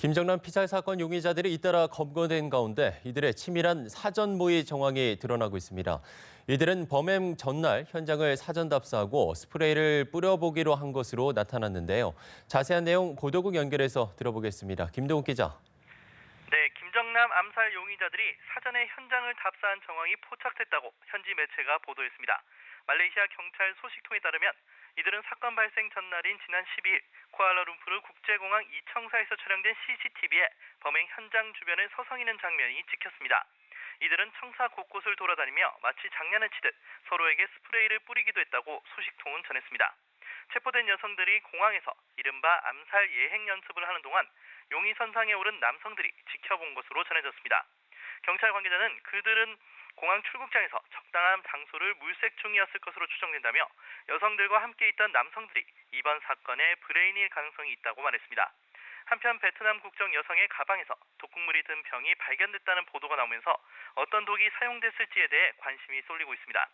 김정남 피살 사건 용의자들이 잇따라 검거된 가운데 이들의 치밀한 사전 모의 정황이 드러나고 있습니다. 이들은 범행 전날 현장을 사전 답사하고 스프레이를 뿌려보기로 한 것으로 나타났는데요. 자세한 내용 보도국 연결해서 들어보겠습니다. 김동욱 기자. 네, 김정남 암살 용의자들이 사전에 현장을 답사한 정황이 포착됐다고 현지 매체가 보도했습니다. 말레이시아 경찰 소식통에 따르면 이들은 사건 발생 전날인 지난 12일 쿠알라룸푸르 국제공항 이청사에서 촬영된 CCTV에 범행 현장 주변을 서성이는 장면이 찍혔습니다. 이들은 청사 곳곳을 돌아다니며 마치 장난을 치듯 서로에게 스프레이를 뿌리기도 했다고 소식통은 전했습니다. 체포된 여성들이 공항에서 이른바 암살 예행 연습을 하는 동안 용의선상에 오른 남성들이 지켜본 것으로 전해졌습니다. 경찰 관계자는 그들은 공항 출국장에서 적당한 장소를 물색 중이었을 것으로 추정된다며 여성들과 함께 있던 남성들이 이번 사건의 브레인일 가능성이 있다고 말했습니다. 한편 베트남 국적 여성의 가방에서 독극물이 든 병이 발견됐다는 보도가 나오면서 어떤 독이 사용됐을지에 대해 관심이 쏠리고 있습니다.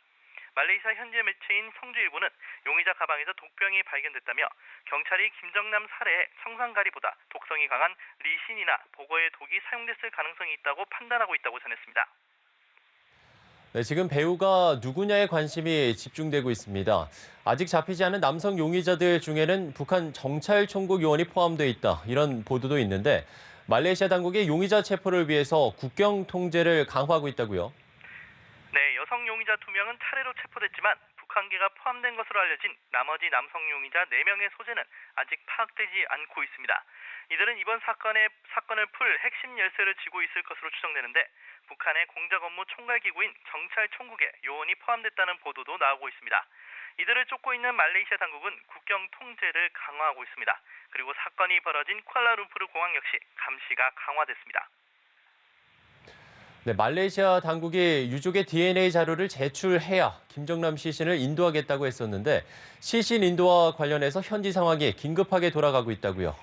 말레이시아 현지 매체인 성주일보는 용의자 가방에서 독병이 발견됐다며 경찰이 김정남 살해에 청산가리보다 독성이 강한 리신이나 보거의 독이 사용됐을 가능성이 있다고 판단하고 있다고 전했습니다. 네, 지금 배우가 누구냐에 관심이 집중되고 있습니다. 아직 잡히지 않은 남성 용의자들 중에는 북한 정찰총국 요원이 포함돼 있다. 이런 보도도 있는데 말레이시아 당국이 용의자 체포를 위해서 국경 통제를 강화하고 있다고요. 네, 여성 용의자 2명은 차례로 체포됐지만 북한계가 포함된 것으로 알려진 나머지 남성 용의자 4명의 소재는 아직 파악되지 않고 있습니다. 이들은 이번 사건을 풀 핵심 열쇠를 쥐고 있을 것으로 추정되는데 북한의 공작 업무 총괄기구인 정찰총국에 요원이 포함됐다는 보도도 나오고 있습니다. 이들을 쫓고 있는 말레이시아 당국은 국경 통제를 강화하고 있습니다. 그리고 사건이 벌어진 쿠알라룸푸르 공항 역시 감시가 강화됐습니다. 네, 말레이시아 당국이 유족의 DNA 자료를 제출해야 김정남 시신을 인도하겠다고 했었는데 시신 인도와 관련해서 현지 상황이 긴급하게 돌아가고 있다고요.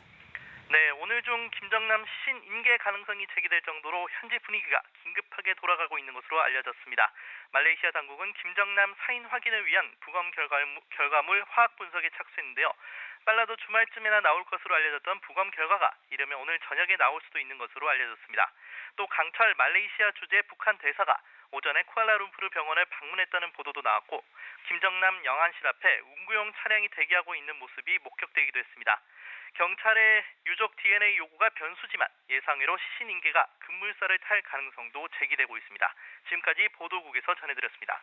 네, 오늘 중 김정남 시신 인계 가능성이 제기될 정도로 현지 분위기가 긴급하게 돌아가고 있는 것으로 알려졌습니다. 말레이시아 당국은 김정남 사인 확인을 위한 부검 결과물 화학 분석에 착수했는데요. 빨라도 주말쯤에나 나올 것으로 알려졌던 부검 결과가 이르면 오늘 저녁에 나올 수도 있는 것으로 알려졌습니다. 또 강철 말레이시아 주재 북한 대사가 오전에 쿠알라룸푸르 병원을 방문했다는 보도도 나왔고 김정남 영안실 앞에 운구용 차량이 대기하고 있는 모습이 목격되기도 했습니다. 경찰의 유족 DNA 요구가 변수지만 예상외로 시신 인계가 급물살을 탈 가능성도 제기되고 있습니다. 지금까지 보도국에서 전해드렸습니다.